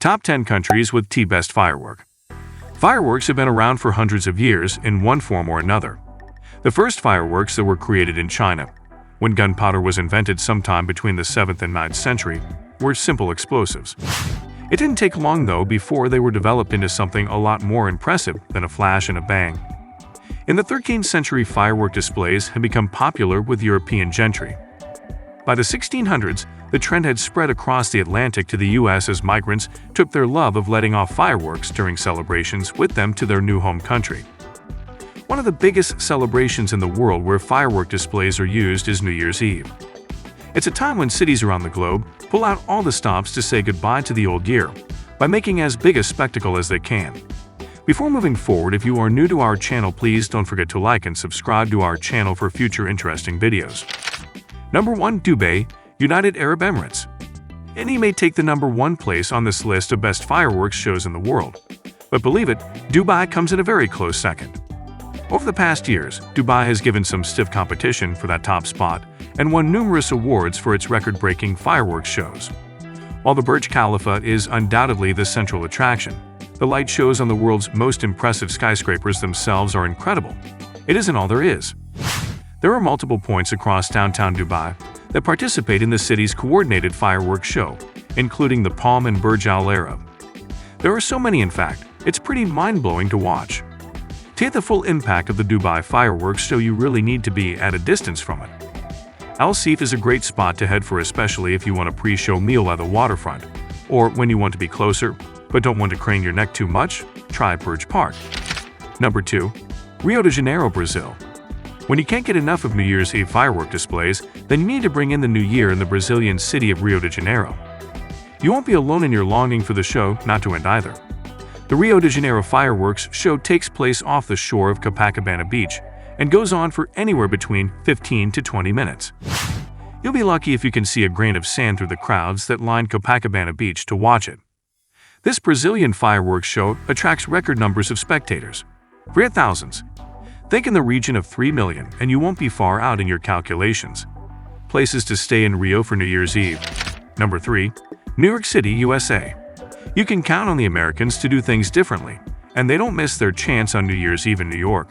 Top 10 countries with the best firework. Fireworks have been around for hundreds of years in one form or another. The first fireworks that were created in China, when gunpowder was invented sometime between the 7th and 9th century, were simple explosives. It didn't take long, though, before they were developed into something a lot more impressive than a flash and a bang. In the 13th century, firework displays had become popular with European gentry. By the 1600s, the trend had spread across the Atlantic to the US as migrants took their love of letting off fireworks during celebrations with them to their new home country. One of the biggest celebrations in the world where firework displays are used is New Year's Eve. It's a time when cities around the globe pull out all the stops to say goodbye to the old year by making as big a spectacle as they can. Before moving forward, if you are new to our channel, please don't forget to like and subscribe to our channel for future interesting videos. Number 1. Dubai, United Arab Emirates. It may take the number 1 place on this list of best fireworks shows in the world. But believe it, Dubai comes in a very close second. Over the past years, Dubai has given some stiff competition for that top spot and won numerous awards for its record-breaking fireworks shows. While the Burj Khalifa is undoubtedly the central attraction, the light shows on the world's most impressive skyscrapers themselves are incredible. It isn't all there is. There are multiple points across downtown Dubai that participate in the city's coordinated fireworks show, including the Palm and Burj Al Arab. There are so many, in fact, it's pretty mind-blowing to watch. To get the full impact of the Dubai fireworks show, you really need to be at a distance from it. Al Seef is a great spot to head for, especially if you want a pre-show meal at the waterfront, or when you want to be closer but don't want to crane your neck too much, try Burj Park. Number 2. Rio de Janeiro, Brazil. When you can't get enough of New Year's Eve firework displays, then you need to bring in the new year in the Brazilian city of Rio de Janeiro. You won't be alone in your longing for the show not to end either. The Rio de Janeiro fireworks show takes place off the shore of Copacabana Beach and goes on for anywhere between 15 to 20 minutes. You'll be lucky if you can see a grain of sand through the crowds that line Copacabana Beach to watch it. This Brazilian fireworks show attracts record numbers of spectators. Forget thousands. Think in the region of 3 million, and you won't be far out in your calculations. Places to stay in Rio for New Year's Eve. Number 3. New York City, USA. You can count on the Americans to do things differently, and they don't miss their chance on New Year's Eve in New York.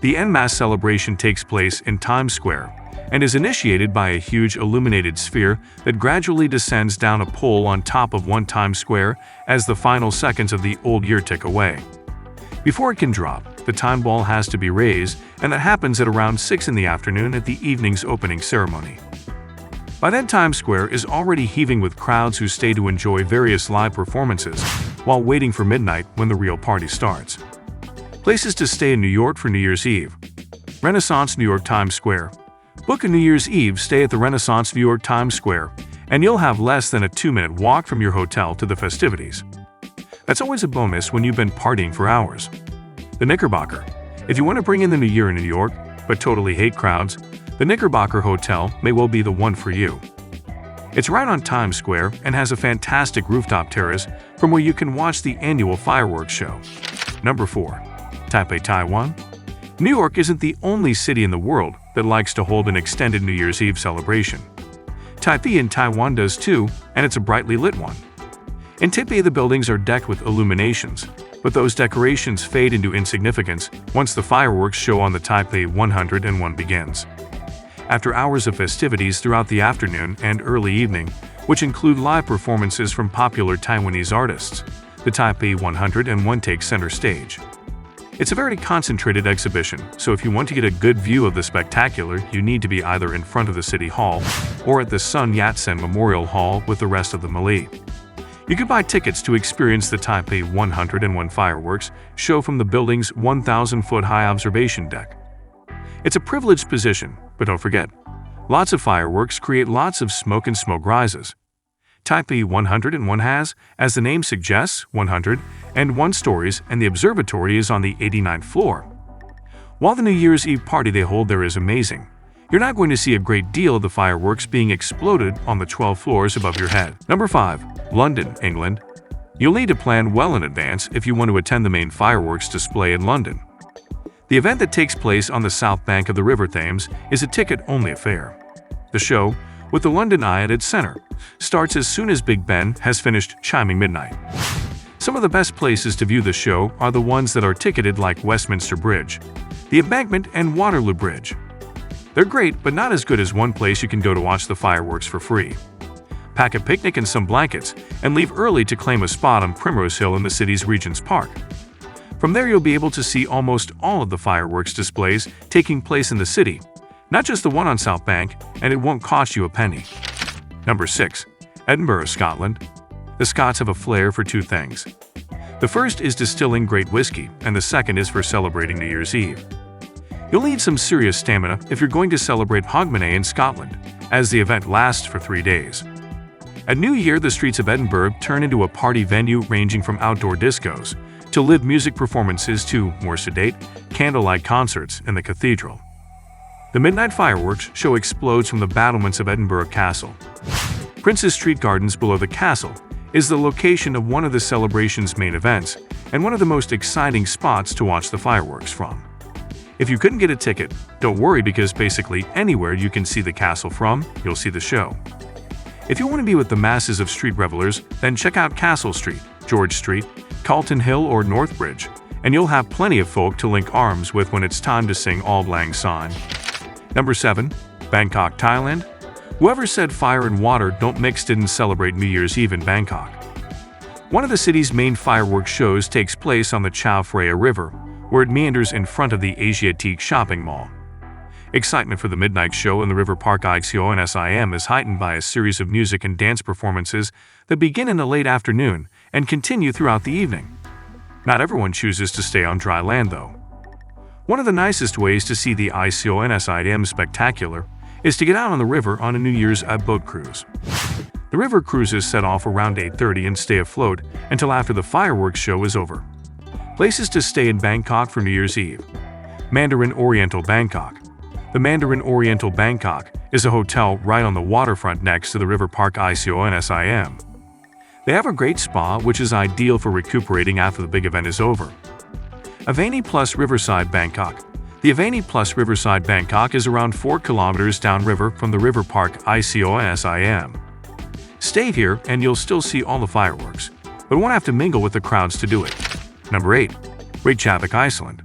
The en masse celebration takes place in Times Square and is initiated by a huge illuminated sphere that gradually descends down a pole on top of one Times Square as the final seconds of the old year tick away. Before it can drop, the time ball has to be raised, and that happens at around 6 in the afternoon at the evening's opening ceremony. By then, Times Square is already heaving with crowds who stay to enjoy various live performances while waiting for midnight when the real party starts. Places to stay in New York for New Year's Eve. Renaissance, New York, Times Square. Book a New Year's Eve stay at the Renaissance, New York, Times Square, and you'll have less than a 2-minute walk from your hotel to the festivities. That's always a bonus when you've been partying for hours. The Knickerbocker. If you want to bring in the new year in New York, but totally hate crowds, the Knickerbocker Hotel may well be the one for you. It's right on Times Square and has a fantastic rooftop terrace from where you can watch the annual fireworks show. Number 4. Taipei, Taiwan. New York isn't the only city in the world that likes to hold an extended New Year's Eve celebration. Taipei in Taiwan does too, and it's a brightly lit one. In Taipei, the buildings are decked with illuminations, but those decorations fade into insignificance once the fireworks show on the Taipei 101 begins. After hours of festivities throughout the afternoon and early evening, which include live performances from popular Taiwanese artists, the Taipei 101 takes center stage. It's a very concentrated exhibition, so if you want to get a good view of the spectacular, you need to be either in front of the City Hall or at the Sun Yat-sen Memorial Hall with the rest of the melee. You can buy tickets to experience the Taipei 101 fireworks show from the building's 1,000-foot-high observation deck. It's a privileged position, but don't forget, lots of fireworks create lots of smoke and smoke rises. Taipei 101 has, as the name suggests, 101 stories, and the observatory is on the 89th floor. While the New Year's Eve party they hold there is amazing, you're not going to see a great deal of the fireworks being exploded on the 12 floors above your head. Number 5. London, England. You'll need to plan well in advance if you want to attend the main fireworks display in London. The event that takes place on the south bank of the River Thames is a ticket-only affair. The show, with the London Eye at its center, starts as soon as Big Ben has finished chiming midnight. Some of the best places to view the show are the ones that are ticketed, like Westminster Bridge, the Embankment, and Waterloo Bridge. They're great, but not as good as one place you can go to watch the fireworks for free. Pack a picnic and some blankets, and leave early to claim a spot on Primrose Hill in the city's Regent's Park. From there you'll be able to see almost all of the fireworks displays taking place in the city, not just the one on South Bank, and it won't cost you a penny. Number 6. Edinburgh, Scotland. The Scots have a flair for two things. The first is distilling great whiskey, and the second is for celebrating New Year's Eve. You'll need some serious stamina if you're going to celebrate Hogmanay in Scotland, as the event lasts for 3 days. At New Year, the streets of Edinburgh turn into a party venue ranging from outdoor discos to live music performances to, more sedate, candlelight concerts in the cathedral. The midnight fireworks show explodes from the battlements of Edinburgh Castle. Prince's Street Gardens below the castle is the location of one of the celebration's main events and one of the most exciting spots to watch the fireworks from. If you couldn't get a ticket, don't worry, because basically anywhere you can see the castle from, you'll see the show. If you want to be with the masses of street revelers, then check out Castle Street, George Street, Calton Hill, or Northbridge, and you'll have plenty of folk to link arms with when it's time to sing Auld Lang Syne. Number 7. Bangkok, Thailand. Whoever said fire and water don't mix didn't celebrate New Year's Eve in Bangkok. One of the city's main fireworks shows takes place on the Chao Phraya River, where it meanders in front of the Asiatique shopping mall. Excitement for the midnight show in the River Park Iceland is heightened by a series of music and dance performances that begin in the late afternoon and continue throughout the evening. Not everyone chooses to stay on dry land, though. One of the nicest ways to see the Iceland spectacular is to get out on the river on a New Year's boat cruise. The river cruises set off around 8:30 and stay afloat until after the fireworks show is over. Places to stay in Bangkok for New Year's Eve. Mandarin Oriental, Bangkok. The Mandarin Oriental, Bangkok is a hotel right on the waterfront next to the River Park Iceland. They have a great spa, which is ideal for recuperating after the big event is over. Avani Plus Riverside, Bangkok. The Avani Plus Riverside, Bangkok is around 4 kilometers downriver from the River Park Iceland. Stay here and you'll still see all the fireworks, but won't have to mingle with the crowds to do it. Number 8. Reykjavik, Iceland.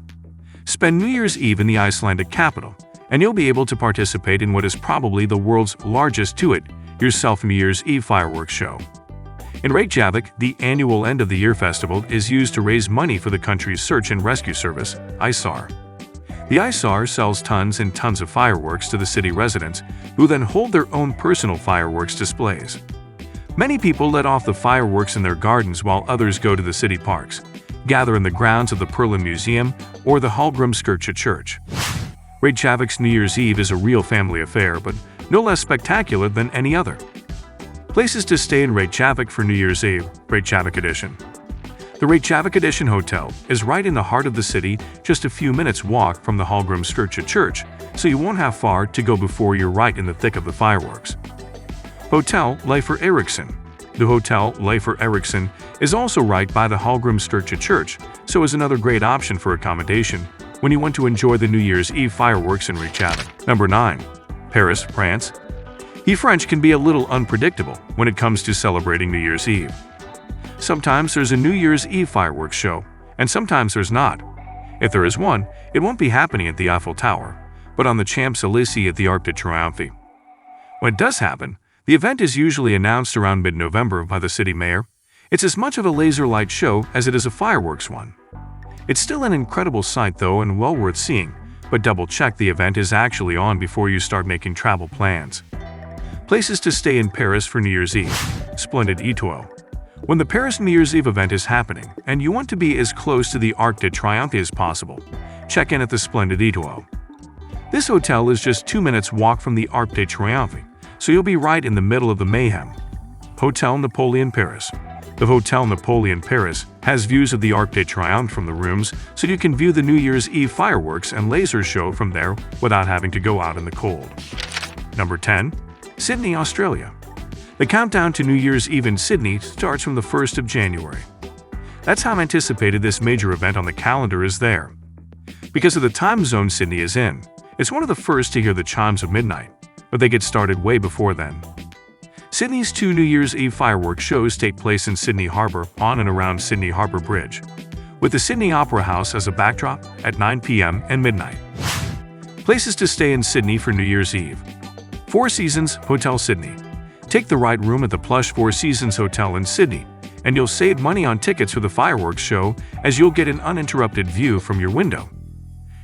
Spend New Year's Eve in the Icelandic capital, and you'll be able to participate in what is probably the world's largest do-it-yourself New Year's Eve fireworks show. In Reykjavik, the annual end-of-the-year festival is used to raise money for the country's search and rescue service, ISAR. The ISAR sells tons and tons of fireworks to the city residents, who then hold their own personal fireworks displays. Many people let off the fireworks in their gardens while others go to the city parks, gather in the grounds of the Perlin Museum or the Hallgrímskirkja Church. Reykjavik's New Year's Eve is a real family affair, but no less spectacular than any other. Places to stay in Reykjavik for New Year's Eve, Reykjavik Edition. The Reykjavik Edition Hotel is right in the heart of the city, just a few minutes walk from the Hallgrímskirkja Church, so you won't have far to go before you're right in the thick of the fireworks. Hotel Leifur Eiríksson. The Hotel Leifur Eiríksson is also right by the Hallgrímskirkja Church, so is another great option for accommodation when you want to enjoy the New Year's Eve fireworks in Reykjavik. Number 9. Paris, France. French can be a little unpredictable when it comes to celebrating New Year's Eve. Sometimes there's a New Year's Eve fireworks show, and sometimes there's not. If there is one, it won't be happening at the Eiffel Tower, but on the Champs-Élysées at the Arc de Triomphe. When it does happen, the event is usually announced around mid-November by the city mayor. It's as much of a laser light show as it is a fireworks one. It's still an incredible sight though, and well worth seeing, but double-check the event is actually on before you start making travel plans. Places to stay in Paris for New Year's Eve. Splendid Etoile. When the Paris New Year's Eve event is happening, and you want to be as close to the Arc de Triomphe as possible, check in at the Splendid Etoile. This hotel is just 2 minutes walk from the Arc de Triomphe, so you'll be right in the middle of the mayhem. Hotel Napoleon, Paris. The Hotel Napoleon, Paris has views of the Arc de Triomphe from the rooms, so you can view the New Year's Eve fireworks and laser show from there without having to go out in the cold. Number 10. Sydney, Australia. The countdown to New Year's Eve in Sydney starts from the 1st of January. That's how anticipated this major event on the calendar is there. Because of the time zone Sydney is in, it's one of the first to hear the chimes of midnight, but they get started way before then. Sydney's 2 New Year's Eve fireworks shows take place in Sydney Harbour on and around Sydney Harbour Bridge, with the Sydney Opera House as a backdrop at 9 p.m. and midnight. Places to stay in Sydney for New Year's Eve. Four Seasons Hotel Sydney. Take the right room at the plush Four Seasons Hotel in Sydney, and you'll save money on tickets for the fireworks show as you'll get an uninterrupted view from your window.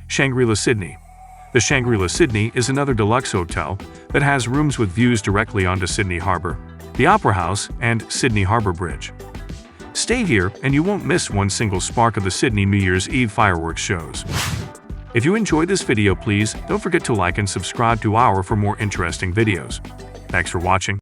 Shangri-La Sydney. The Shangri-La Sydney is another deluxe hotel that has rooms with views directly onto Sydney Harbour, the Opera House, and Sydney Harbour Bridge. Stay here and you won't miss one single spark of the Sydney New Year's Eve fireworks shows. If you enjoyed this video, please don't forget to like and subscribe to our for more interesting videos. Thanks for watching.